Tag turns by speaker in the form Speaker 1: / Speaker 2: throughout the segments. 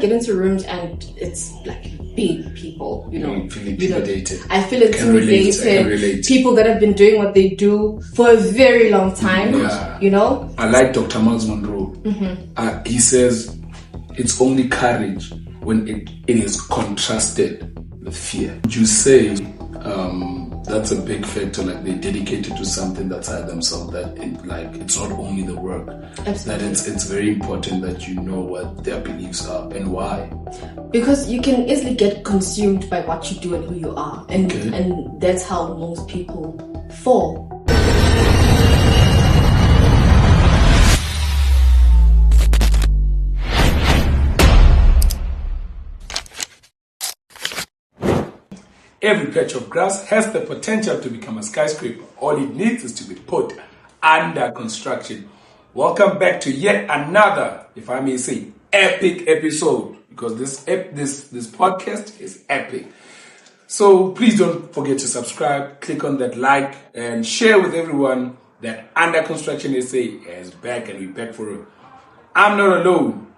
Speaker 1: get into rooms and it's like big people, you know.
Speaker 2: You feel intimidated.
Speaker 1: I feel intimidated.
Speaker 2: I can relate.
Speaker 1: People that have been doing what they do for a very long time, you know.
Speaker 2: I like Dr. Miles Monroe. He says it's only courage when it is contrasted with fear. You say that's a big factor, like they're dedicated to something that's outside themselves, that it's not only the work.
Speaker 1: Absolutely.
Speaker 2: That it's very important that you know what their beliefs are and why.
Speaker 1: Because you can easily get consumed by what you do and who you are. And that's how most people fall.
Speaker 2: Every patch of grass has the potential to become a skyscraper. All it needs is to be put under construction. Welcome back to yet another, if I may say, epic episode, because this podcast is epic. So please don't forget to subscribe, click on that like, and share with everyone that Under Construction SA is back, and we're back for it. I'm not alone.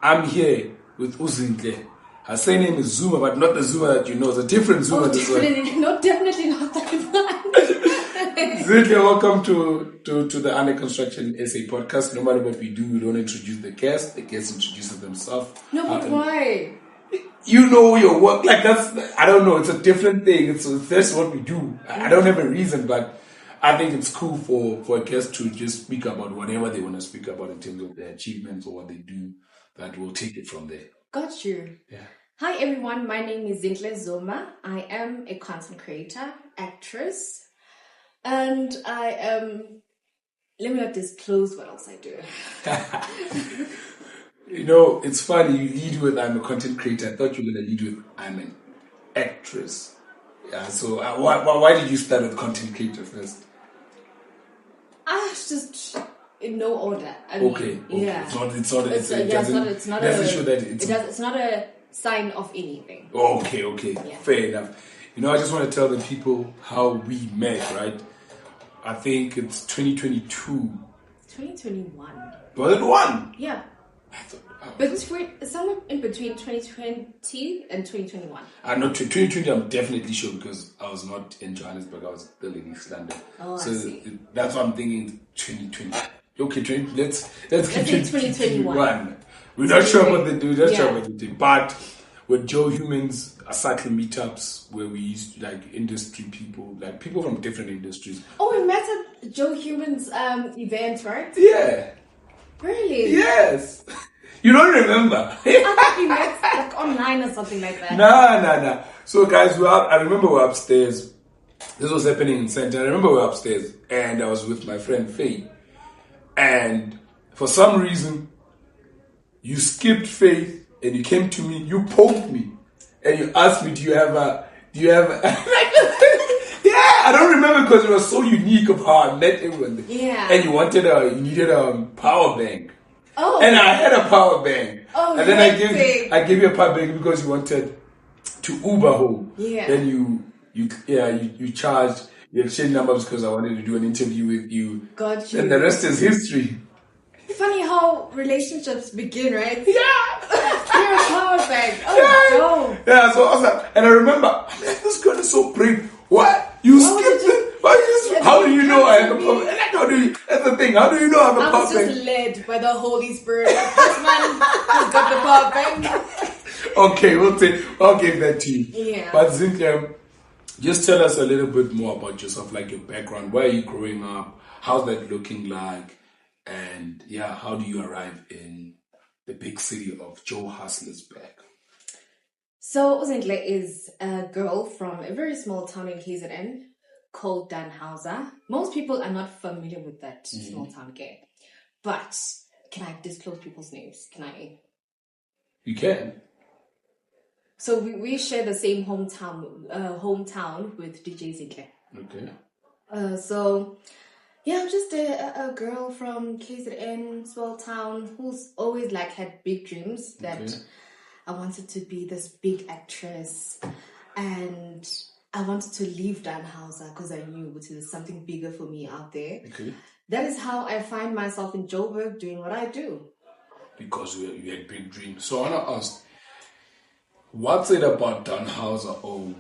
Speaker 2: I'm here with Zinhle. Her surname is Zuma, but not the Zuma that you know. It's a different Zuma.
Speaker 1: Definitely not that one.
Speaker 2: Zinhle, welcome to the Under Construction SA podcast. No matter what we do, we don't introduce the guests. The guests introduce themselves.
Speaker 1: No, but why?
Speaker 2: You know your work. Like I don't know. It's a different thing. That's what we do. I don't have a reason, but I think it's cool for a guest to just speak about whatever they want to speak about in terms of their achievements or what they do. That will take it from there.
Speaker 1: Got you.
Speaker 2: Yeah.
Speaker 1: Hi everyone, my name is Zintle Zuma. I am a content creator, actress, and I am, let me not disclose what else I do.
Speaker 2: You know, it's funny, you lead with I'm a content creator. I thought you were going to lead with I'm an actress. Yeah, so why did you start with content creator first?
Speaker 1: Just in no order. I mean,
Speaker 2: okay.
Speaker 1: Yeah.
Speaker 2: It's not
Speaker 1: a sign of anything.
Speaker 2: Okay.
Speaker 1: Yeah.
Speaker 2: Fair enough. You know, I just want to tell the people how we met, right? I think it's 2022.
Speaker 1: 2021.
Speaker 2: Was it one?
Speaker 1: Yeah. But it's somewhere in between 2020 and 2021.
Speaker 2: Not 2020, I'm definitely sure, because I was not in Johannesburg, I was still in East London.
Speaker 1: Oh,
Speaker 2: so
Speaker 1: I see.
Speaker 2: That's what I'm thinking, 2020. Okay, let's keep
Speaker 1: 2021.
Speaker 2: We're not sure what they do, but with Joe Humans, cycle meetups where we used to, like, industry people, like people from different industries.
Speaker 1: Oh, we met at Joe Humans event, right?
Speaker 2: Yeah.
Speaker 1: Really?
Speaker 2: Yes. You don't remember?
Speaker 1: I thought we met like online or something like that.
Speaker 2: Nah. So guys, I remember we're upstairs. This was happening in Center. I remember we're upstairs and I was with my friend Faye. And for some reason, you skipped Faith and you came to me, you poked me and you asked me, do you have a yeah, I don't remember because it was so unique of how I met everyone.
Speaker 1: Yeah.
Speaker 2: And you needed a power bank.
Speaker 1: Oh.
Speaker 2: And I had a power bank.
Speaker 1: Oh,
Speaker 2: and then I gave you a power bank because you wanted to Uber home.
Speaker 1: Yeah.
Speaker 2: Then you charged, you exchanged numbers because I wanted to do an interview with you.
Speaker 1: Got you.
Speaker 2: And the rest is history.
Speaker 1: Funny how relationships begin, right?
Speaker 2: Yeah.
Speaker 1: You're a power bank. Oh, no.
Speaker 2: Yeah, so I was like, and I remember, I'm like, this girl is so brave. What? You skipped it? How do you know I have a power bank? That's the thing. How do you know I have a power bank?
Speaker 1: I was just led by the Holy Spirit. This man has got the power bank.
Speaker 2: Okay, I'll give that to you.
Speaker 1: Yeah.
Speaker 2: But Zinhle, just tell us a little bit more about yourself, like your background. Where are you growing up? How's that looking like? And yeah, how do you arrive in the big city of Johannesburg?
Speaker 1: So Zinhle is a girl from a very small town in KZN called Danhauser. Most people are not familiar with that small town game. But can I disclose people's names? Can I?
Speaker 2: You can.
Speaker 1: So we share the same hometown with DJ Zinhle.
Speaker 2: Okay.
Speaker 1: So yeah, I'm just a girl from KZN, small town, who's always like had big dreams that I wanted to be this big actress, and I wanted to leave Danhauser because I knew it was something bigger for me out there.
Speaker 2: Okay.
Speaker 1: That is how I find myself in Joburg doing what I do.
Speaker 2: because you had big dreams. So I want to ask, what's it about Tannhauser, or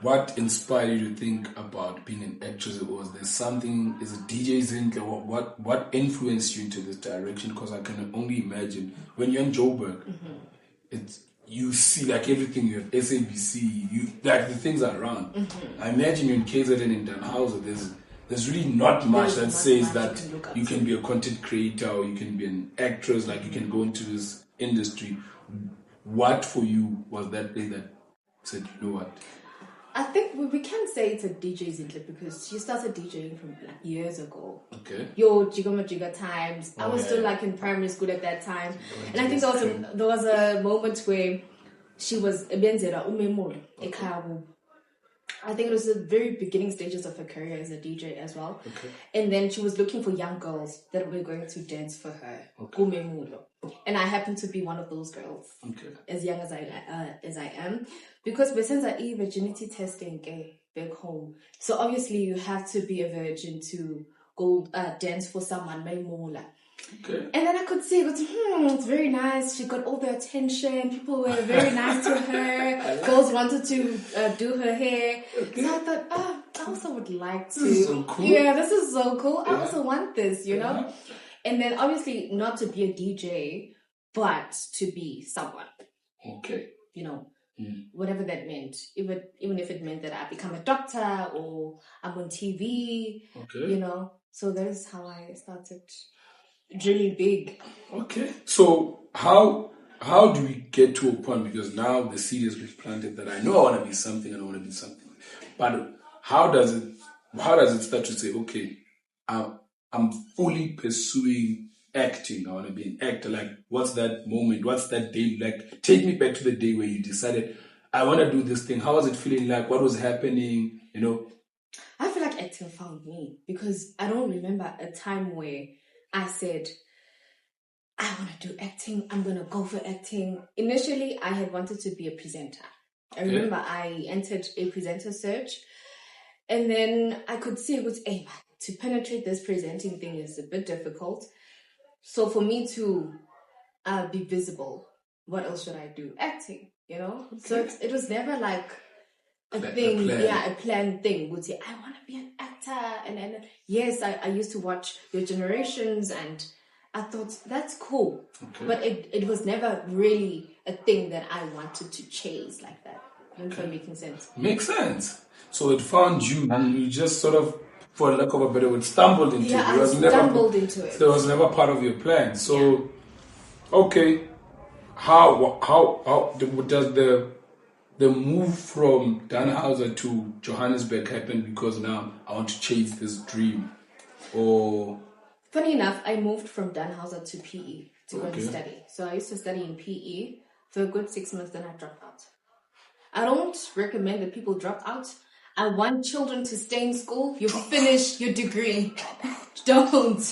Speaker 2: what inspired you to think about being an actress? Was there something, is it DJ Zinhle, what influenced you into this direction? Because I can only imagine when you're in Joburg, it's, you see like everything, you have SABC, you like the things are around. I imagine you're in KZN and in Tannhauser, there's really not much that says that you can be a content creator or you can be an actress, like you can go into this industry. What for you was that thing that said, you know what?
Speaker 1: I think we can say it's a DJ Zintle because she started DJing from like years ago.
Speaker 2: Okay.
Speaker 1: Yo, Jiga times. I was still like in primary school at that time. And I think there was a moment where she was I think it was the very beginning stages of her career as a DJ as well.
Speaker 2: Okay.
Speaker 1: And then she was looking for young girls that were going to dance for her. Okay. And I happened to be one of those girls.
Speaker 2: Okay.
Speaker 1: As young as I am. Because besides virginity testing back home. So obviously you have to be a virgin to go dance for someone.
Speaker 2: Okay.
Speaker 1: And then I could see, it's very nice. She got all the attention. People were very nice to her. Girls wanted to do her hair. Okay. So I thought, I also would like to.
Speaker 2: This is so cool.
Speaker 1: Yeah, this is so cool. Yeah. I also want this, you know? And then obviously not to be a DJ, but to be someone.
Speaker 2: Okay.
Speaker 1: You know, whatever that meant. Even if it meant that I become a doctor or I'm on TV, you know. So that is how I started dreaming big. Okay.
Speaker 2: So how do we get to a point, because now the seed has been planted that I know I want to be something and I want to be something. But how does it start to say, okay, I'm fully pursuing acting. I want to be an actor. Like, what's that moment? What's that day? Like, take me back to the day where you decided, I want to do this thing. How was it feeling like? What was happening? You know?
Speaker 1: I feel like acting found me because I don't remember a time where I said, I want to do acting. I'm going to go for acting. Initially, I had wanted to be a presenter. I remember I entered a presenter search and then I could see it was, to penetrate this presenting thing is a bit difficult. So for me to be visible, what else should I do? Acting, you know? Okay. So it was never like a planned thing. Would say, I want to be an actor. And yes, I used to watch Your Generations and I thought, that's cool. Okay. But it was never really a thing that I wanted to chase like that. If I'm making sense.
Speaker 2: Makes sense. So it found you and you just sort of, for lack of a better word, stumbled into it.
Speaker 1: Yeah, I stumbled into it.
Speaker 2: So it was never part of your plan. So, okay, how does the move from Tannhauser to Johannesburg happen because now I want to chase this dream? Or
Speaker 1: funny enough, I moved from Tannhauser to PE to go and study. So I used to study in PE for a good 6 months, then I dropped out. I don't recommend that people drop out. I want children to stay in school. You finish your degree. Don't.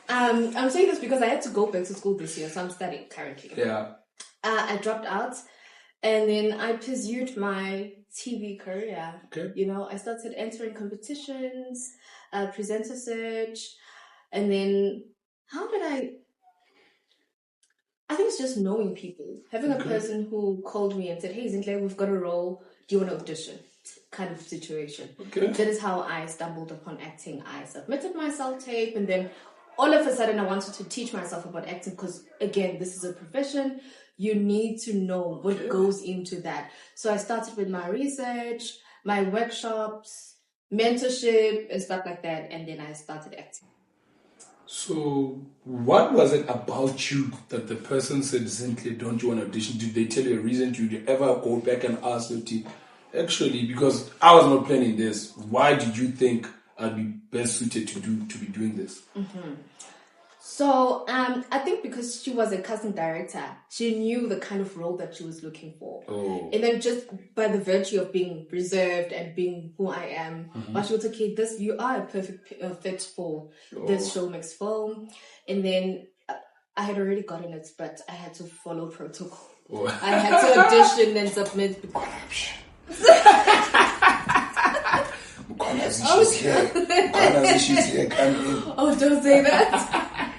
Speaker 1: I'm saying this because I had to go back to school this year, so I'm studying currently.
Speaker 2: Yeah.
Speaker 1: I dropped out, and then I pursued my TV career.
Speaker 2: Okay.
Speaker 1: You know, I started entering competitions, presenter search, and then how did I think it's just knowing people. Having a person who called me and said, hey, Zintle, we've got a role. Do you want to audition? Kind of situation. Okay. That is how I stumbled upon acting. I submitted my self-tape and then all of a sudden I wanted to teach myself about acting because, again, this is a profession. You need to know what goes into that. So I started with my research, my workshops, mentorship and stuff like that. And then I started acting.
Speaker 2: So what was it about you that the person said, Zintle, don't you want to audition? Did they tell you a reason? Did you ever go back and ask your team? Actually, because I was not planning this, why did you think I'd be best suited to be doing this?
Speaker 1: Mm-hmm. So I think because she was a casting director, she knew the kind of role that she was looking for. Oh. And then just by the virtue of being reserved and being who I am, but she was like, okay, you are a perfect fit for this Showmax film. And then I had already gotten it, but I had to follow protocol. Oh. I had to audition and submit. Oh, don't say that.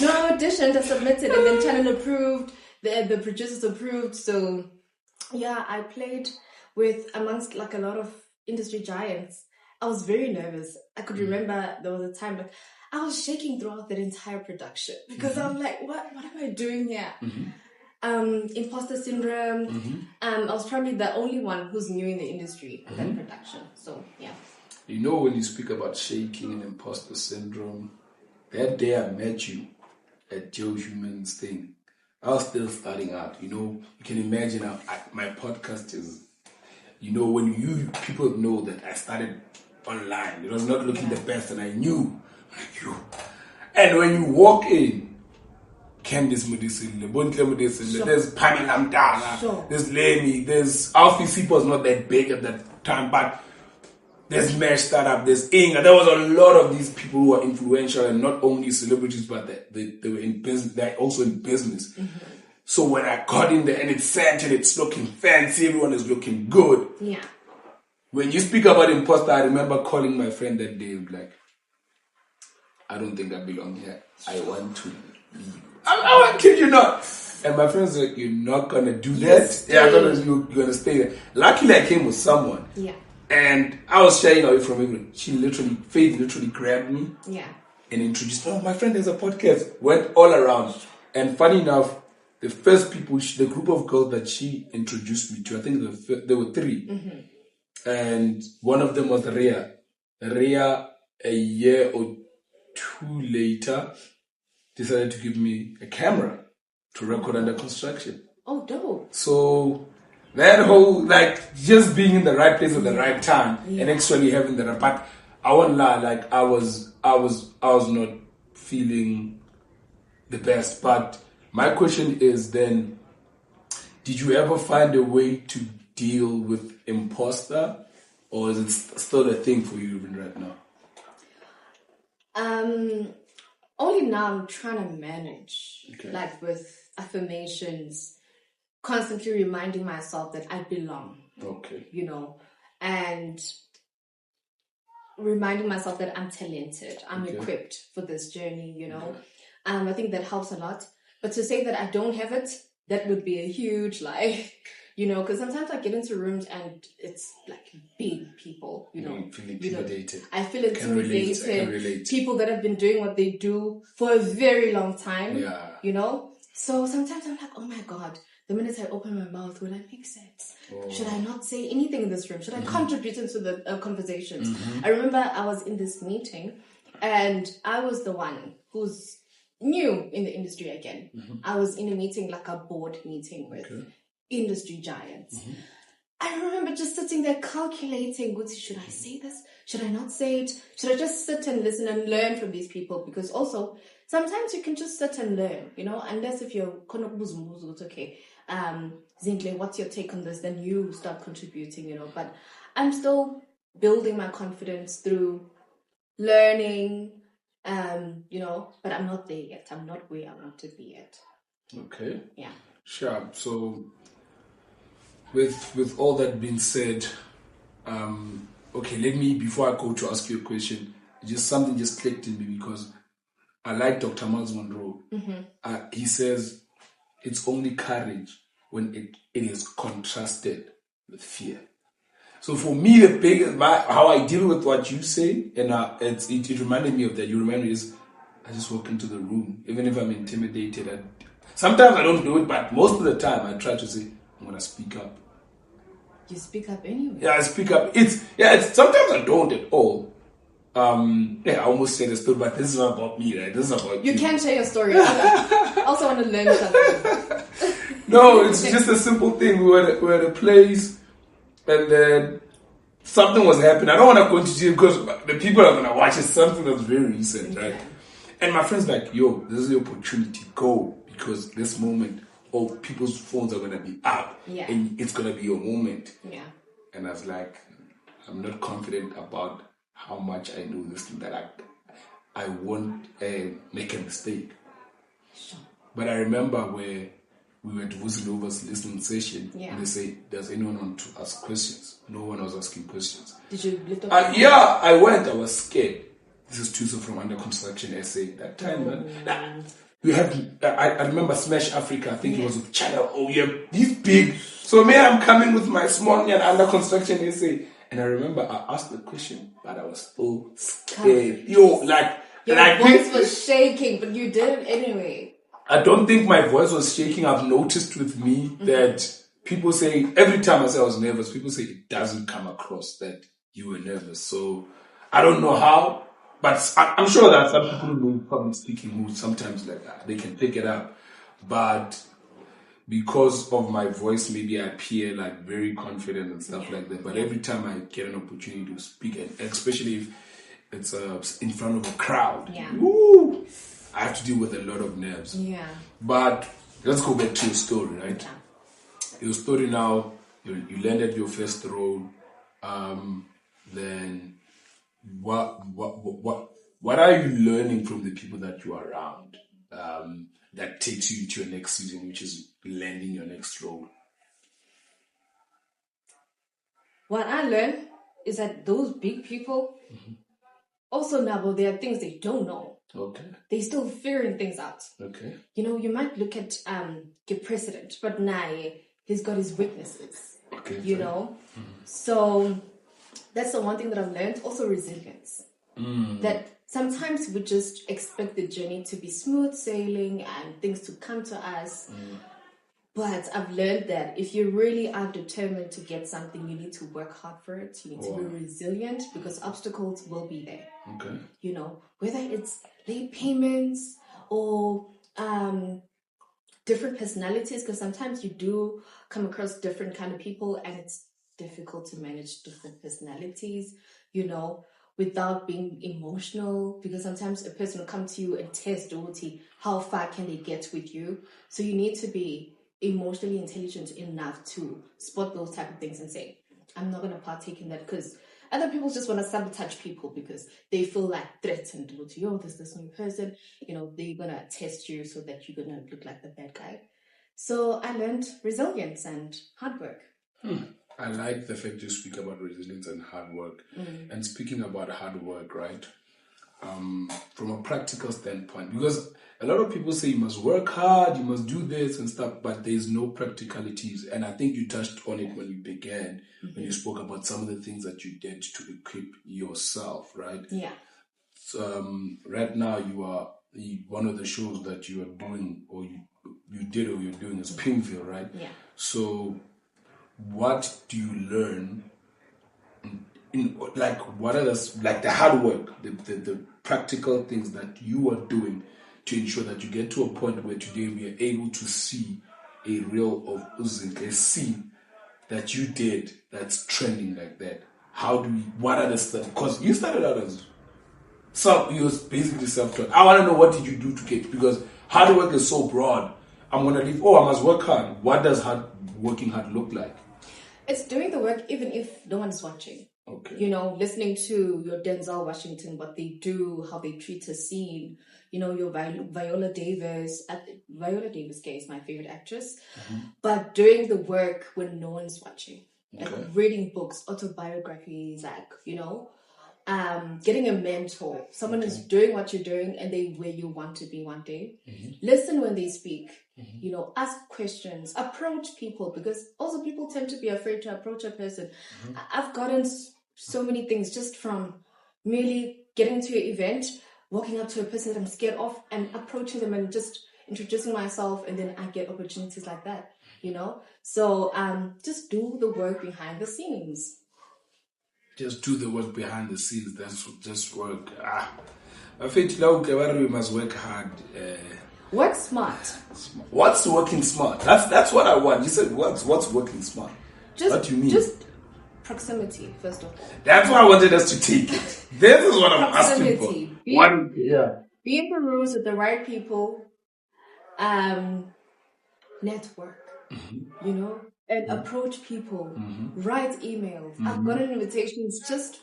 Speaker 1: No, I auditioned, I submitted, and then channel approved, the producers approved. So yeah, I played with amongst like a lot of industry giants. I was very nervous. I could remember there was a time like I was shaking throughout that entire production because I was like, what am I doing here? Imposter syndrome. I was probably the only one who's new in the industry in that production. So yeah.
Speaker 2: You know, when you speak about shaking and imposter syndrome, that day I met you at Joe Human's thing, I was still starting out. You know, you can imagine my podcast is, you know, when people know that I started online, it was not looking the best, and I knew you. And when you walk in, Candice Zinhle, there's Pamela Mdana, there's Lemi, there's Alfie Sipo was not that big at that time, but there's Mesh Startup, there's Inga. There was a lot of these people who are influential and not only celebrities, but they were in business. They're also in business. So when I got in there and it's set and it's looking fancy, everyone is looking good.
Speaker 1: Yeah.
Speaker 2: When you speak about imposter, I remember calling my friend that day, like, I don't think I belong here. I want to leave. I kid you not. And my friend's like, you're not gonna do that? Yeah, you're gonna stay there. Luckily, I came with someone.
Speaker 1: Yeah.
Speaker 2: And I was sharing away from England. Faith literally grabbed me.
Speaker 1: Yeah.
Speaker 2: And introduced, oh, my friend has a podcast. Went all around. And funny enough, the first people, the group of girls that she introduced me to, I think there were 3. And one of them was Rhea. Rhea, a year or 2 later, decided to give me a camera to record under construction.
Speaker 1: Oh, dope.
Speaker 2: So that whole, like, just being in the right place at the right time and actually having the right, but I won't lie, like, I was not feeling the best. But my question is then, did you ever find a way to deal with imposter, or is it still a thing for you even right now?
Speaker 1: Only now I'm trying to manage, like with affirmations, constantly reminding myself that I belong.
Speaker 2: Okay.
Speaker 1: You know, and reminding myself that I'm talented, I'm equipped for this journey, you know. I think that helps a lot. But to say that I don't have it, that would be a huge lie, you know, because sometimes I get into rooms and it's like big people, you know.
Speaker 2: You feel intimidated.
Speaker 1: I feel intimidated.
Speaker 2: I can relate.
Speaker 1: People that have been doing what they do for a very long time, you know. So sometimes I'm like, oh my God, the minute I open my mouth, will I make sense? Should I not say anything in this room? Should I contribute into the conversations? I remember I was in this meeting and I was the one who's new in the industry again. I was in a meeting, like a board meeting with industry giants. I remember just sitting there calculating, should I say this? Should I not say it? Should I just sit and listen and learn from these people? Because also, sometimes you can just sit and learn, you know, unless if you're okay, Zintle, what's your take on this? Then you start contributing, you know. But I'm still building my confidence through learning, you know, but I'm not there yet. I'm not where I want to be yet.
Speaker 2: Okay.
Speaker 1: Yeah.
Speaker 2: Sure. So with all that being said, okay, let me, before I go to ask you a question, something just clicked in me because I like Dr. Miles Monroe. He says it's only courage when it is contrasted with fear. So for me, the biggest, how I deal with what you say, and it reminded me of that. You remind me is, I just walk into the room, even if I'm intimidated. Sometimes I don't do it, but most of the time I try to say, I'm gonna speak up.
Speaker 1: You speak up anyway.
Speaker 2: Yeah, I speak up. It's sometimes I don't at all. I almost said a story, but this is not about me, right? This is about you.
Speaker 1: You can share your story. I also want to learn something.
Speaker 2: No, it's just a simple thing. We were at a place, and then something was happening. I don't want to continue because the people are gonna watch it. Something that's very recent, right? And my friend's like, "Yo, this is the opportunity. Go, because this moment, people's phones are gonna be up, and it's gonna be your moment."
Speaker 1: Yeah.
Speaker 2: And I was like, I'm not confident about how much I know this thing that I won't make a mistake.
Speaker 1: Sure.
Speaker 2: But I remember where we went to Vusinova's listening session, and they say, does anyone want to ask questions? No one was asking questions.
Speaker 1: Did you lift up?
Speaker 2: Yeah, I went. I was scared. This is Tuso from Under Construction SA. That time, man. you have, I remember Smash Africa, I think it was with Channel O, you have these big, so me, I'm coming with my small and under construction essay, and I remember I asked the question, but I was so scared. Your
Speaker 1: voice was shaking, but you did it anyway.
Speaker 2: I don't think my voice was shaking. I've noticed with me that people say, every time I say I was nervous, people say it doesn't come across that you were nervous. So I don't know how, but I'm sure that some people who know public speaking who sometimes they can pick it up. But because of my voice, maybe I appear like very confident and stuff like that. But every time I get an opportunity to speak, and especially if it's in front of a crowd, woo, I have to deal with a lot of nerves.
Speaker 1: Yeah.
Speaker 2: But let's go back to your story, right? Yeah. Your story now, you landed your first role. Then what are you learning from the people that you are around that takes you into your next season, which is landing your next role?
Speaker 1: What I learned is that those big people also know there are things they don't know.
Speaker 2: Okay.
Speaker 1: They're still figuring things out.
Speaker 2: Okay.
Speaker 1: You might look at your president, but now he's got his weaknesses.
Speaker 2: Okay.
Speaker 1: So that's the one thing that I've learned. Also resilience. That sometimes we just expect the journey to be smooth sailing and things to come to us. But I've learned that if you really are determined to get something, you need to work hard for it. You need to be resilient because obstacles will be there.
Speaker 2: Okay.
Speaker 1: Whether it's late payments or different personalities, because sometimes you do come across different kind of people and it's difficult to manage different personalities, without being emotional, because sometimes a person will come to you and test how far can they get with you. So you need to be emotionally intelligent enough to spot those type of things and say, I'm not going to partake in that, because other people just want to sabotage people because they feel like threatened with there's this new person, they're going to test you so that you're going to look like the bad guy. So I learned resilience and hard work.
Speaker 2: I like the fact you speak about resilience and hard work. And speaking about hard work, right? From a practical standpoint, because a lot of people say you must work hard, you must do this and stuff, but there's no practicalities. And I think you touched on it when you began, when you spoke about some of the things that you did to equip yourself, right?
Speaker 1: Yeah.
Speaker 2: So, right now one of the shows that you are doing, or you did or you're doing is Pinkville, right?
Speaker 1: Yeah.
Speaker 2: So what do you learn what are the hard work, the practical things that you are doing to ensure that you get to a point where today we are able to see a reel of Zinhle, see that you did that's trending like that? What are the steps? Because you started out as you was basically self-taught. I want to know, what did you do to get, because hard work is so broad. I'm going to leave, I must work hard. What does working hard look like?
Speaker 1: It's doing the work even if no one's watching.
Speaker 2: Okay.
Speaker 1: Listening to your Denzel Washington, what they do, how they treat a scene. Your Viola Davis. Viola Davis is my favorite actress. But doing the work when no one's watching.
Speaker 2: Okay.
Speaker 1: Like reading books, autobiographies, getting a mentor. Someone who's doing what you're doing and they where you want to be one day. Listen when they speak. Ask questions, approach people, because also people tend to be afraid to approach a person. I've gotten so many things just from merely getting to an event, walking up to a person that I'm scared of and approaching them and just introducing myself, and then I get opportunities like that, So just do the work behind the scenes.
Speaker 2: Just do the work behind the scenes. That's just work. I think we must work hard.
Speaker 1: Work smart.
Speaker 2: What's working smart? That's what I want. You said what's working smart? What do you mean?
Speaker 1: Just proximity, first of all.
Speaker 2: That's why I wanted us to take it. This is what I'm asking for.
Speaker 1: Be in the rooms with the right people. Network. And approach people. Write emails. I've gotten invitations just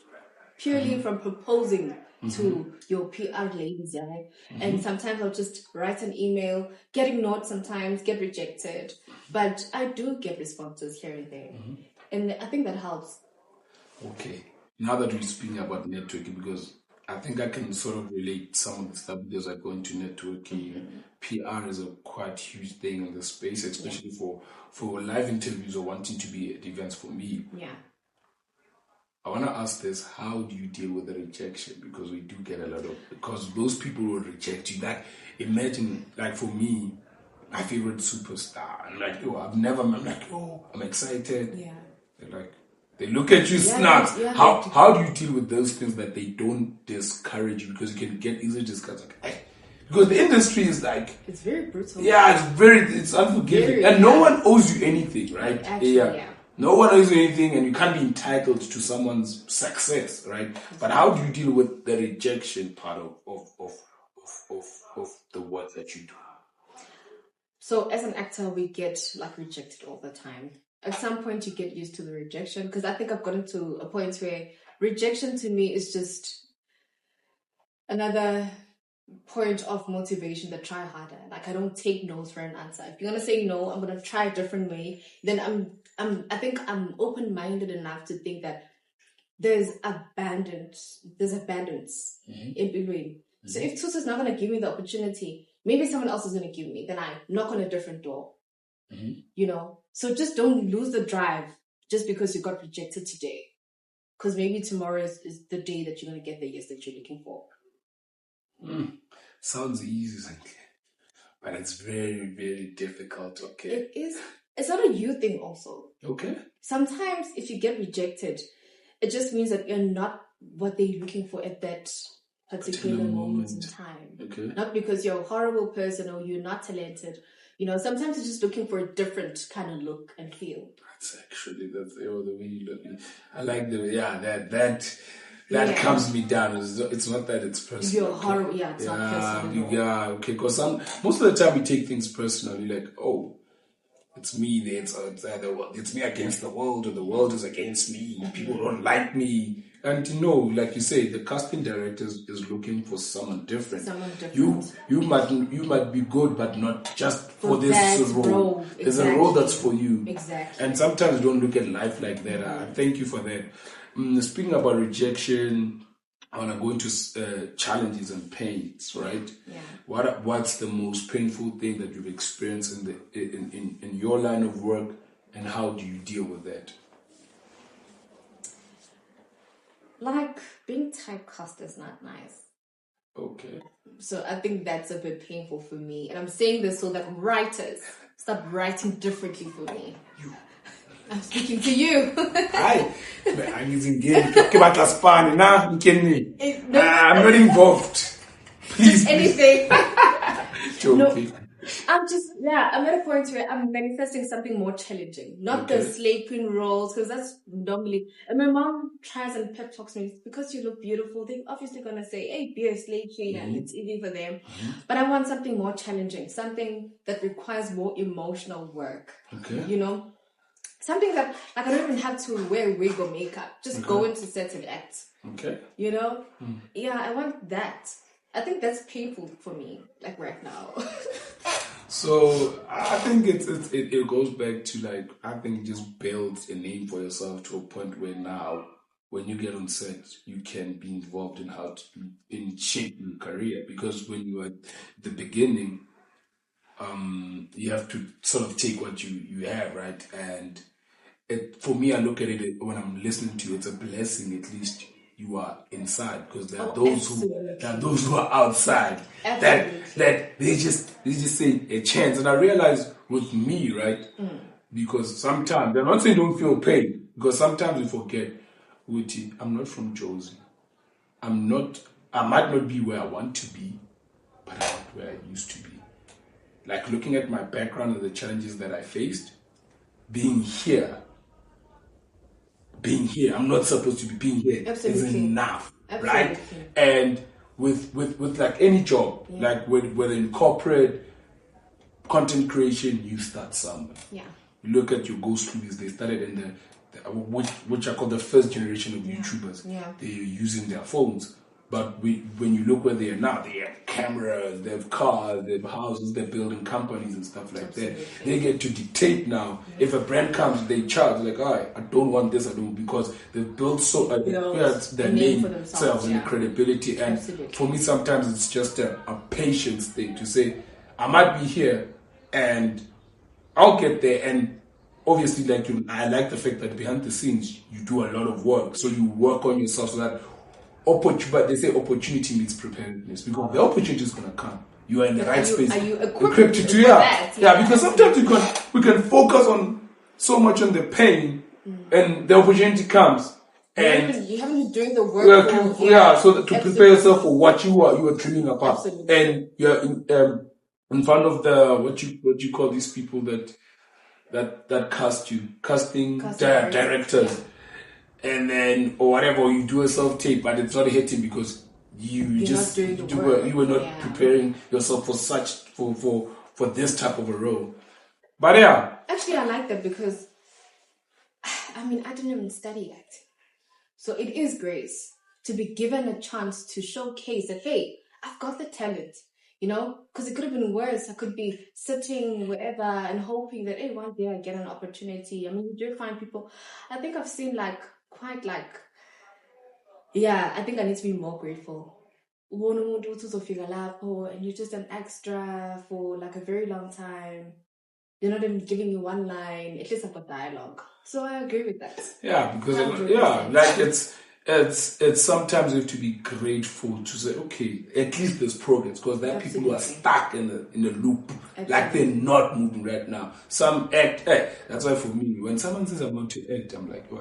Speaker 1: purely from proposing to your PR ladies, right? And sometimes I'll just write an email, get ignored sometimes, get rejected. But I do get responses here and there. And I think that helps.
Speaker 2: Okay. Now that we're speaking about networking, because I think I can sort of relate some of the stuff because I go into networking. PR is a quite huge thing in the space, especially for live interviews or wanting to be at events for me.
Speaker 1: Yeah.
Speaker 2: I want to ask this: how do you deal with the rejection? Because we do get a lot of, because those people will reject you. Like, imagine, like for me, my favorite superstar. I'm like, yo, I've never. I'm like, yo, I'm excited.
Speaker 1: Yeah.
Speaker 2: They're like, they look at you snacks. How do you deal with those things that they don't discourage you, because you can get easily discouraged? Like, because the industry is like,
Speaker 1: it's very brutal.
Speaker 2: Yeah, it's unforgiving, and no one owes you anything, right?
Speaker 1: Actually, yeah.
Speaker 2: No one owes you anything, and you can't be entitled to someone's success, right? But how do you deal with the rejection part of the work that you do?
Speaker 1: So as an actor, we get like rejected all the time. At some point, you get used to the rejection, because I think I've gotten to a point where rejection to me is just another point of motivation to try harder. Like, I don't take no's for an answer. If you're gonna say no, I'm gonna try a different way. Then I think I'm open-minded enough to think that there's abundance in between. So if Tusa's not gonna give me the opportunity, maybe someone else is gonna give me. Then I knock on a different door. You know, so just don't lose the drive just because you got rejected today, because maybe tomorrow is the day that you're gonna get the yes that you're looking for.
Speaker 2: Sounds easy, but it's very, very difficult. Okay,
Speaker 1: it is. It's not a you thing also.
Speaker 2: Okay.
Speaker 1: Sometimes if you get rejected, it just means that you're not what they're looking for at that particular moment in time.
Speaker 2: Okay.
Speaker 1: Not because you're a horrible person or you're not talented. You know, sometimes you're just looking for a different kind of look and feel.
Speaker 2: That's the way you look. I like that calms me down. It's not that it's personal.
Speaker 1: You're horrible. Yeah, it's not personal.
Speaker 2: Yeah, okay. Because most of the time we take things personally, like, oh, it's me. It's me against the world, or the world is against me. People don't like me. And like you say, the casting director is looking for someone different. You might be good, but not just for this role.
Speaker 1: Exactly.
Speaker 2: There's a role that's for you.
Speaker 1: Exactly.
Speaker 2: And sometimes you don't look at life like that. I thank you for that. Speaking about rejection, I want to go into challenges and pains, right?
Speaker 1: Yeah.
Speaker 2: What's the most painful thing that you've experienced in your line of work, and how do you deal with that?
Speaker 1: Like, being typecast is not nice.
Speaker 2: Okay.
Speaker 1: So I think that's a bit painful for me. And I'm saying this so that writers start writing differently for me. I'm speaking to you.
Speaker 2: Hi. I'm using game. I'm not involved. Please.
Speaker 1: Just anything.
Speaker 2: Joking.
Speaker 1: I'm at a point where I'm manifesting something more challenging. Not the slave queen roles, because that's normally... And my mom tries and pep talks me, because you look beautiful, they're obviously going to say, hey, be a slave queen, and it's easy for them. But I want something more challenging, something that requires more emotional work.
Speaker 2: Okay.
Speaker 1: You know? Something that, like, I don't even have to wear a wig or makeup. Just go into set and act.
Speaker 2: Okay.
Speaker 1: You know? Yeah, I want that. I think that's painful for me, like, right now.
Speaker 2: So I think it goes back to, like, I think just build a name for yourself to a point where now, when you get on set, you can be involved in how to shape your career. Because when you are at the beginning, you have to sort of take what you have, right? And for me, I look at it when I'm listening to you, it's a blessing. At least you are inside, because there are those who are outside that they just say a chance. And I realize with me, right? Because sometimes, I'm not saying don't feel pain, because sometimes we forget, Witty, I'm not from Josie. I might not be where I want to be, but I'm not where I used to be. Like, looking at my background and the challenges that I faced, being here, I'm not supposed to be being here. Is enough, right? And with like any job, like whether in corporate, content creation, you start somewhere.
Speaker 1: Yeah.
Speaker 2: You look at your ghost movies, they started in the which are called the first generation of YouTubers.
Speaker 1: Yeah.
Speaker 2: They're using their phones. But when you look where they are now, they have cameras, they have cars, they have houses, they're building companies and stuff like that. They get to dictate now. If a brand comes, they charge like, all right, I don't want this, I don't, because they've built their name for themselves and the credibility. And for me, sometimes it's just a patience thing to say, I might be here and I'll get there. And obviously, like I like the fact that behind the scenes you do a lot of work, so you work on yourself so that but they say opportunity meets preparedness, because the opportunity is going to come. You are in the right space. Are you equipped to do that? Yeah, because sometimes we can focus on so much on the pain, and the opportunity comes. And
Speaker 1: you haven't been doing the work.
Speaker 2: So to prepare yourself for what you are dreaming about. Absolutely. And you're in front of the what you call these people that cast you, casting directors. Yeah. And then, or whatever, you do a self-tape, but it's not hitting because you were not preparing yourself for this type of a role. But yeah.
Speaker 1: Actually, I like that because, I didn't even study acting. So it is grace to be given a chance to showcase that, hey, I've got the talent, because it could have been worse. I could be sitting wherever and hoping that, hey, one day I get an opportunity. You do find people, I think I've seen I think I need to be more grateful. And you're just an extra for a very long time. You're not even giving me one line, at least I've got dialogue. So I agree with that.
Speaker 2: Yeah, because it's sometimes you have to be grateful to say, okay, at least there's progress, because there are people who are stuck in the loop. Absolutely. Like they're not moving right now. Some act. That's why for me, when someone says I want to act, I'm like,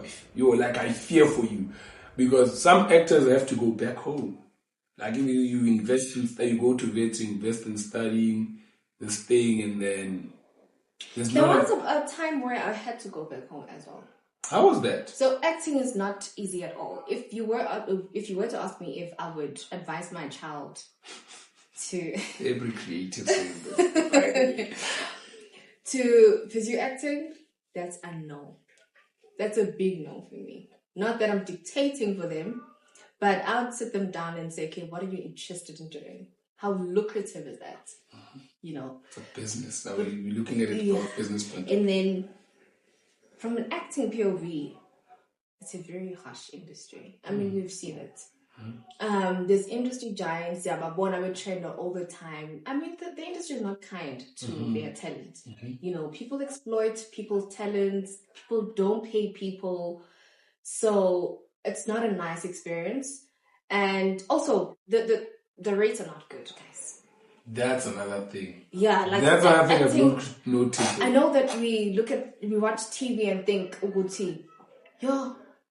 Speaker 2: I fear for you, because some actors have to go back home. Like if you invest you go to vet to invest in studying this thing, and then
Speaker 1: there was a time where I had to go back home as well.
Speaker 2: How was that?
Speaker 1: So acting is not easy at all. If you were to ask me if I would advise my child to
Speaker 2: every creative thing
Speaker 1: to pursue acting, that's a no. That's a big no for me. Not that I'm dictating for them, but I would sit them down and say, okay, what are you interested in doing? How lucrative is that? Mm-hmm.
Speaker 2: It's a business. Now we're looking at it from a business point of view.
Speaker 1: And then from an acting POV, it's a very harsh industry. We've seen it. Mm-hmm. There's industry giants, we train all the time. The industry is not kind to their talent. Mm-hmm. People exploit people's talents. People don't pay people. So it's not a nice experience. And also, the rates are not good, guys.
Speaker 2: That's another thing.
Speaker 1: Yeah,
Speaker 2: that's another thing I've noticed.
Speaker 1: I know that we watch TV and think,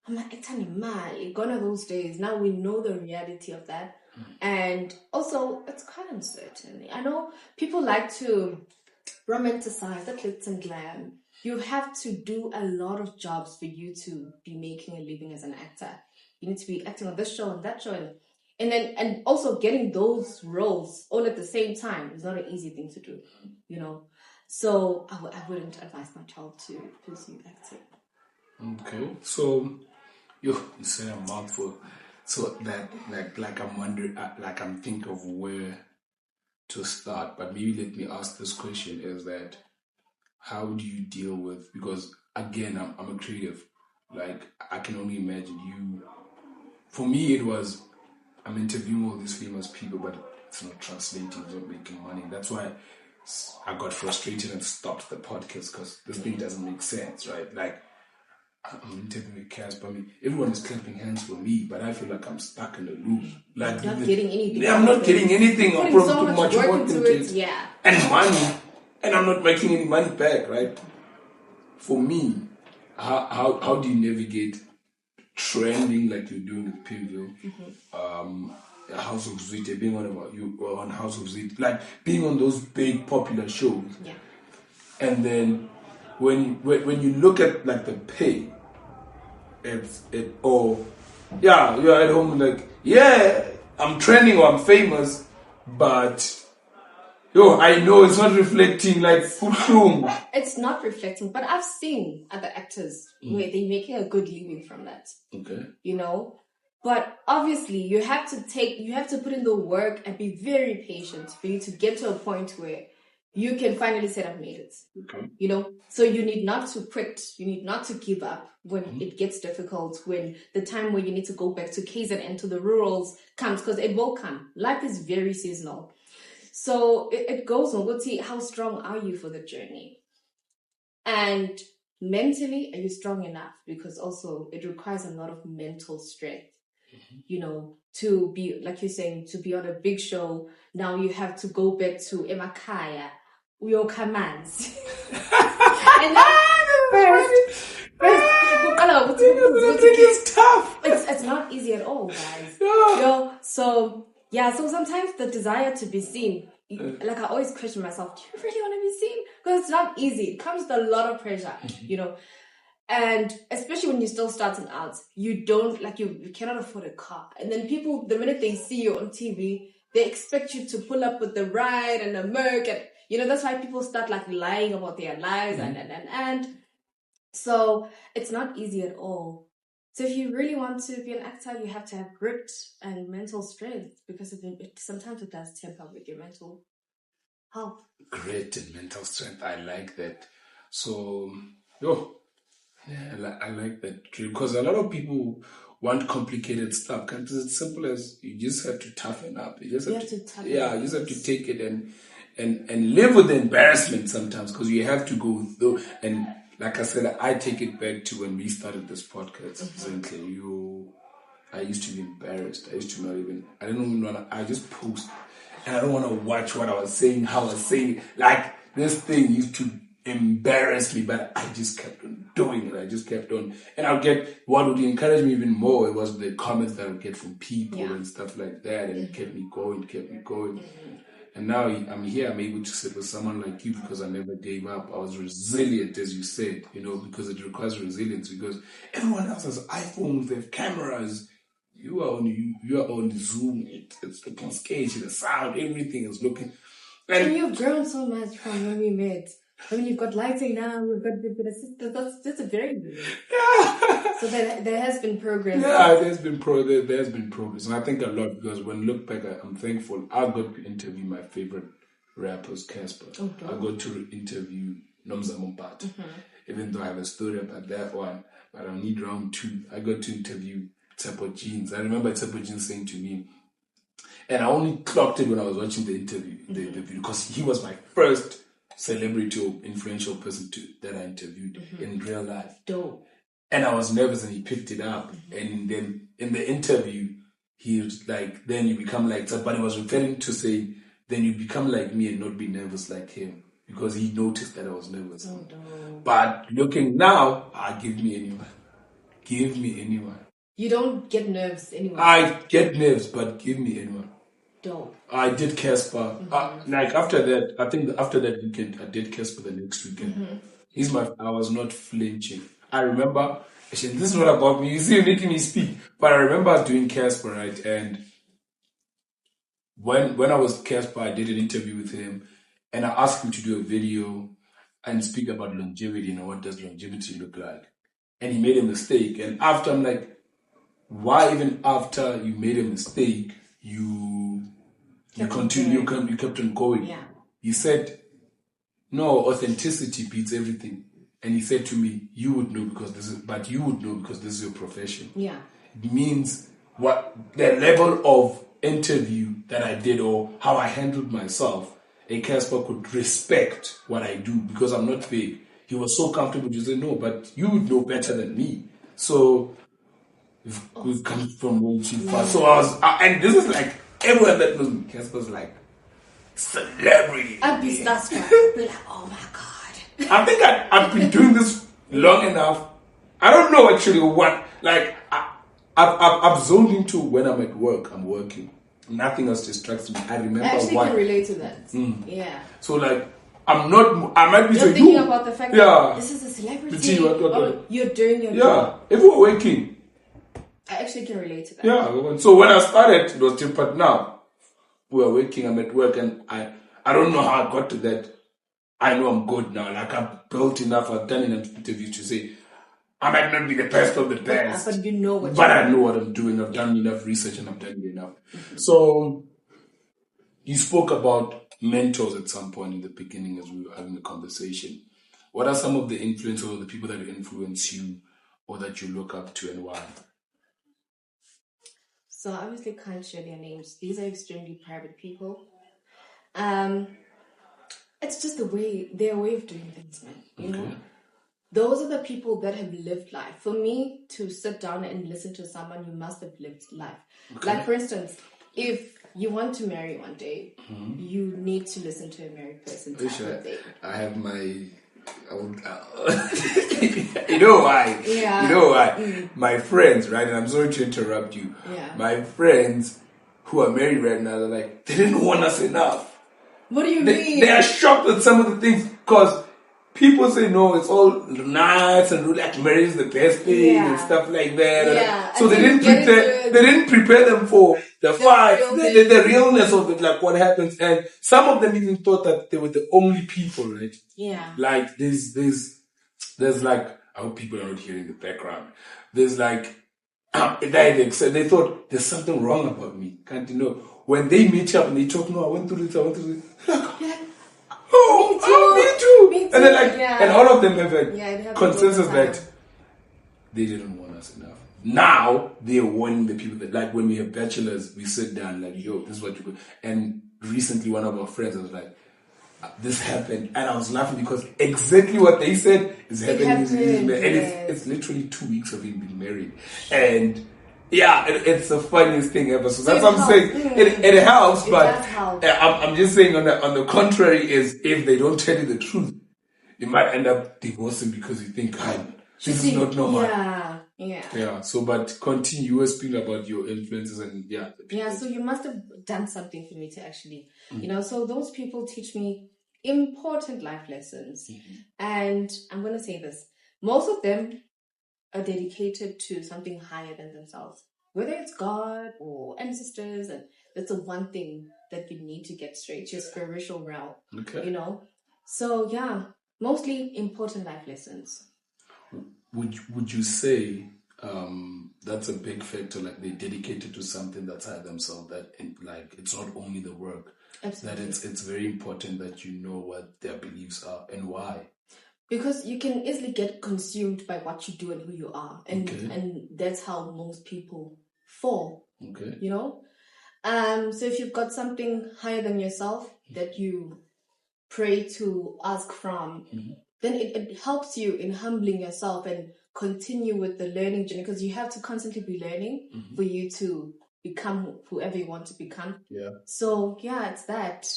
Speaker 1: I'm an actor in Mali. Gone are those days. Now we know the reality of that. And also, it's quite uncertain. I know people like to romanticize the glitz and glam. You have to do a lot of jobs for you to be making a living as an actor. You need to be acting on this show and that show, and also getting those roles all at the same time is not an easy thing to do, So I wouldn't advise my child to pursue acting.
Speaker 2: Okay, so you say a mouthful. So that I'm wondering, I'm thinking of where to start. But maybe let me ask this question: is that how do you deal with? Because again, I'm a creative. I can only imagine you. For me, it was. I'm interviewing all these famous people, but it's not translating, it's not making money. That's why I got frustrated and stopped the podcast, because this thing doesn't make sense, right? I'm interviewing Casper. Everyone is clapping hands for me, but I feel like I'm stuck in a loop.
Speaker 1: Not getting anything.
Speaker 2: I'm not getting anything. I'm putting
Speaker 1: so much work into it. Yeah.
Speaker 2: And money. And I'm not making any money back, right? For me, how do you navigate trending like you're doing with Pinville, House of Zwite, being on House of Zwite, being on those big popular shows, and then when you look at the pay, you're at home I'm trending or I'm famous, but I know it's not reflecting
Speaker 1: It's not reflecting, but I've seen other actors where they're making a good living from that.
Speaker 2: Okay.
Speaker 1: But obviously, you have to put in the work and be very patient for you to get to a point where you can finally say, I've made it.
Speaker 2: Okay.
Speaker 1: You know, so you need not to quit. You need not to give up when it gets difficult, when the time where you need to go back to KZN, to the rurals comes, because it will come. Life is very seasonal. So it goes on. We'll see how strong are you for the journey. And mentally, are you strong enough? Because also it requires a lot of mental strength, you know, to be, like you're saying, to be on a big show. Now you have to go back to Emakaya, your commands. And
Speaker 2: it's tough.
Speaker 1: It's not easy at all, guys. You know, so sometimes the desire to be seen, like I always question myself, do you really want to be seen? Because it's not easy. It comes with a lot of pressure, you know. And especially when you're still starting out, you don't, like, you cannot afford a car. And then people, the minute they see you on TV, they expect you to pull up with the ride and the Merc. And, you know, that's why people start, like, lying about their lives and. So it's not easy at all. So if you really want to be an actor, you have to have grit and mental strength, because sometimes it does temper with your mental health.
Speaker 2: Grit and mental strength. I like that. So, I like that, because a lot of people want complicated stuff. It's as simple as you just have to toughen up. You just have to take it and live with the embarrassment sometimes, because you have to go through. And like I said, I take it back to when we started this podcast. Zintle, I used to be embarrassed. I used to not even. I don't even want to. I just post, and I don't want to watch what I was saying, how I was saying. Like, this thing used to embarrass me, but I just kept on doing it. I just kept on, and I'll get, what would encourage me even more, it was the comments that I would get from people and stuff like that, and it kept me going. And now I'm here, I'm able to sit with someone like you, because I never gave up. I was resilient, as you said, you know, because it requires resilience, because everyone else has iPhones, they have cameras. You are on Zoom, it's the cascade, the sound, everything is looking.
Speaker 1: And you've grown so much from when we met. I mean, you've got lighting now, you've got the assistant. That's a very good. So there has been progress.
Speaker 2: Yeah, there's been progress, and I think a lot, because when I look back, I'm thankful. I got to interview my favorite rappers, Casper. I got to interview Nomza Mumbat, even though I have a story about that one, but I need round 2. I got to interview Tsepo Jeans. I remember Tsepo Jeans saying to me, and I only clocked it when I was watching the interview, the video, because he was my first celebrity or influential person that I interviewed in real life.
Speaker 1: Dope.
Speaker 2: And I was nervous, and he picked it up. And then in the interview, he was like, then you become like, but he was referring to say, then you become like me and not be nervous like him, because he noticed that I was nervous. But looking now, give me anyone. Give me anyone.
Speaker 1: You don't get nerves anyway.
Speaker 2: I get nerves, but give me anyone.
Speaker 1: Dope.
Speaker 2: I did Casper. Like after that, I think after that weekend, I did Casper the next weekend. I was not flinching. I remember, actually, this is what about me. You see, you're making me speak. But I remember doing Casper, right? And when I was Casper, I did an interview with him, and I asked him to do a video and speak about longevity and what does longevity look like. And he made a mistake. And after, I'm like, why even after you made a mistake, you continue, you kept on going.
Speaker 1: Yeah.
Speaker 2: He said, no, authenticity beats everything. And he said to me, you would know because this is your profession.
Speaker 1: Yeah.
Speaker 2: It means what the level of interview that I did, or how I handled myself, a Casper could respect what I do, because I'm not fake. He was so comfortable to say, no, but you would know better than me. So we come from way too far. So I was, and this is like, everyone that knows me, Casper's like, celebrity.
Speaker 1: I'd be starstruck. I'd be like, oh my God.
Speaker 2: I think I've been doing this long enough. I don't know actually what, like, I've zoned into when I'm at work, I'm working. Nothing else distracts me. I remember why.
Speaker 1: I actually can relate to that. Yeah.
Speaker 2: So like, I might be
Speaker 1: thinking about the fact that this is a celebrity. You're doing your job.
Speaker 2: If we're working.
Speaker 1: I actually can relate to that.
Speaker 2: Yeah. So when I started, it was different, but now we're working, I'm at work, and I don't know how I got to that. I know I'm good now. Like, I've built enough, I've done enough interviews to say, I might not be the best of the best.
Speaker 1: But you know what
Speaker 2: But I know what I'm doing. I've done enough research and I've done enough. So you spoke about mentors at some point in the beginning as we were having a conversation. What are some of the influencers or the people that influence you or that you look up to and why?
Speaker 1: So I obviously can't share their names. These are extremely private people. It's just their way of doing things, man. You know? Those are the people that have lived life. For me to sit down and listen to someone, you must have lived life. Like, for instance, if you want to marry one day, you need to listen to a married person.
Speaker 2: I have my... you know why?
Speaker 1: Yeah.
Speaker 2: You know why? My friends, right? And I'm sorry to interrupt you.
Speaker 1: Yeah.
Speaker 2: My friends who are married right now, they're like, they didn't want us enough.
Speaker 1: What do you mean?
Speaker 2: They are shocked at some of the things because people say, no, it's all nice and like marriage is the best thing and stuff like that.
Speaker 1: Yeah.
Speaker 2: So they didn't prepare them for the fight, the realness of it, like what happens. And some of them even thought that they were the only people, right?
Speaker 1: Yeah.
Speaker 2: Like there's like, I hope people are not hearing the background. There's like, they thought there's something wrong about me. Can't you know? When they meet up and they talk, no, I went through this. Me too. And then and all of them have a consensus that they didn't want us enough. Now they're warning the people that, like, when we have bachelors, we sit down like, yo, this is what you do. And recently one of our friends was like, this happened, and I was laughing because exactly what they said is happening. And it's literally 2 weeks of him being married, and it's the funniest thing ever. So that's what I'm saying. It helps, but I'm just saying on the contrary is if they don't tell you the truth, you might end up divorcing because you think, this is not normal. Yeah. So, but continue. You were speaking about your influences and
Speaker 1: So you must have done something for me to actually, so those people teach me important life lessons. And I'm going to say this. Most of them are dedicated to something higher than themselves. Whether it's God or ancestors, and that's the one thing that you need to get straight, your spiritual realm. So mostly important life lessons.
Speaker 2: Would you say that's a big factor, like they're dedicated to something that's higher themselves, that it's not only the work. Absolutely. That it's very important that you know what their beliefs are and why.
Speaker 1: Because you can easily get consumed by what you do and who you are. And that's how most people fall. So if you've got something higher than yourself that you pray to ask from, then it helps you in humbling yourself and continue with the learning journey, because you have to constantly be learning for you to become whoever you want to become. So it's that.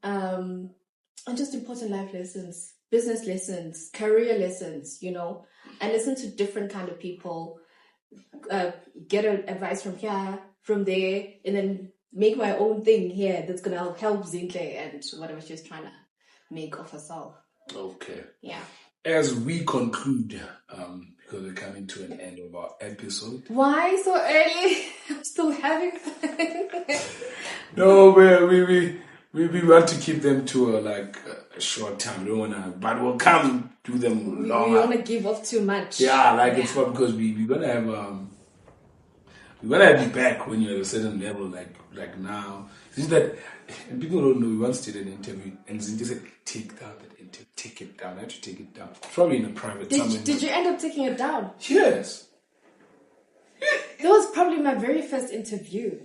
Speaker 1: And just important life lessons, business lessons, career lessons, and listen to different kind of people, get advice from here, from there, and then make my own thing here that's going to help Zinhle and whatever she's trying to make of herself.
Speaker 2: Okay.
Speaker 1: Yeah.
Speaker 2: As we conclude, because we're coming to an end of our episode.
Speaker 1: Why so early? I'm still having fun.
Speaker 2: No, we want to keep them to a short time. We don't want to, but we'll come do them longer.
Speaker 1: We don't want to give off too much.
Speaker 2: It's fun because we're gonna have we're gonna have you back when you're at a certain level, like now. It's just that, and people don't know. We once did an interview, and Zintle said, "Take down that interview. Take it down." I had to take it down. Probably in a private.
Speaker 1: Did you end up taking it down?
Speaker 2: Yes.
Speaker 1: That was probably my very first interview,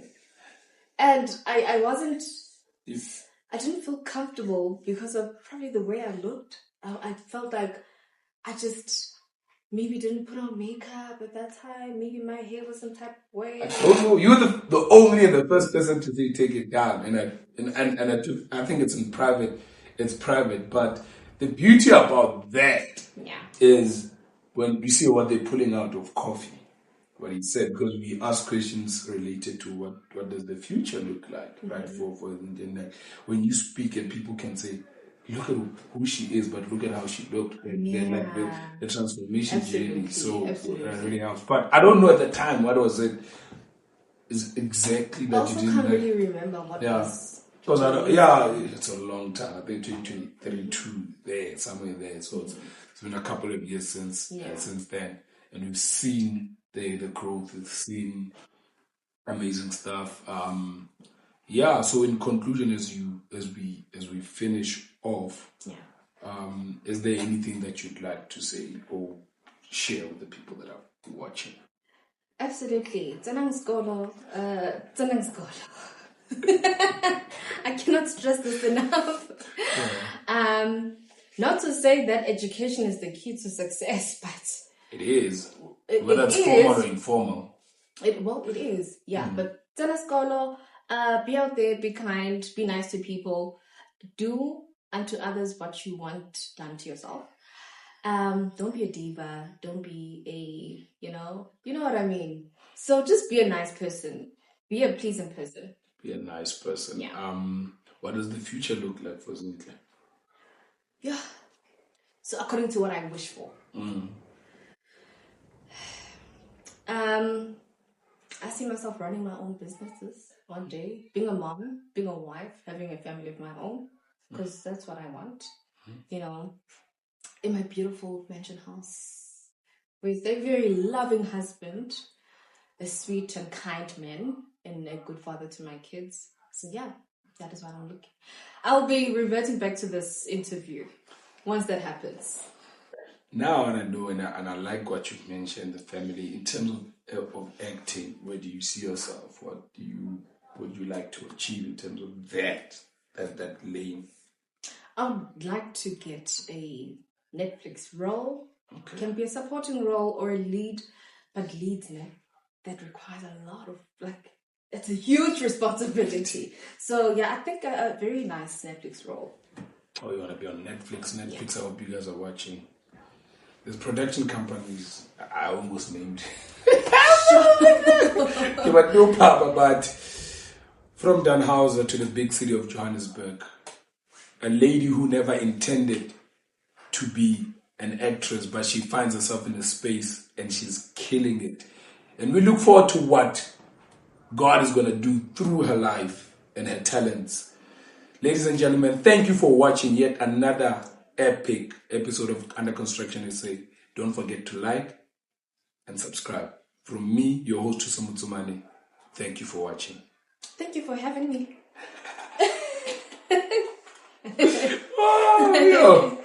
Speaker 1: and I wasn't. I didn't feel comfortable because of probably the way I looked. I felt like I just maybe didn't put on makeup at that time. Maybe my hair was some type of way.
Speaker 2: I don't know. You were the only and the first person to take it down, and I think it's in private. It's private, but the beauty about that is when you see what they're pulling out of coffee. What he said, because we ask questions related to what does the future look like, right? For internet, when you speak and people can say, look at who she is, but look at how she looked, and then the transformation journey. So that really helps. But I don't know at the time what was it is exactly that
Speaker 1: you didn't. I also can't really remember what was
Speaker 2: Because it's a long time. I think 2032 there, somewhere there. So it's been a couple of years since then, and we've seen the growth. We've seen amazing stuff. So in conclusion, as we finish off, is there anything that you'd like to say or share with the people that are watching?
Speaker 1: Absolutely. Tsanang Skolo. I cannot stress this enough. Not to say that education is the key to success, but
Speaker 2: it is. Whether it's formal or informal.
Speaker 1: It is. Yeah. But Tsanang Skolo, be out there, be kind, be nice to people. Do unto others what you want done to yourself. Don't be a diva. Don't be you know what I mean. So just be a nice person. Be a pleasant person.
Speaker 2: Be a nice person. Yeah. What does the future look like for Zintle?
Speaker 1: Yeah. So according to what I wish for. I see myself running my own businesses one day, being a mom, being a wife, having a family of my own, because that's what I want. You know, in my beautiful mansion house with a very loving husband, a sweet and kind man, and a good father to my kids. So yeah, that is what I'm looking. I'll be reverting back to this interview once that happens.
Speaker 2: Now I know, and I like what you've mentioned, the family. In terms of acting, where do you see yourself? What would you like to achieve in terms of that lane?
Speaker 1: I would like to get a Netflix role. Okay. It can be a supporting role or a lead, but leads, that requires a lot of, it's a huge responsibility. So yeah, I think a very nice Netflix role.
Speaker 2: Oh, you want to be on Netflix? Netflix, I hope you guys are watching. There's production companies, I almost named. But no papa, but from Danhauser to the big city of Johannesburg, a lady who never intended to be an actress, but she finds herself in a space and she's killing it. And we look forward to what God is going to do through her life and her talents. Ladies and gentlemen, thank you for watching yet another epic episode of Under Construction SA. Don't forget to like and subscribe. From me, your host, Zinhle Zuma. Thank you for watching.
Speaker 1: Thank you for having me.
Speaker 2: Oh, yo.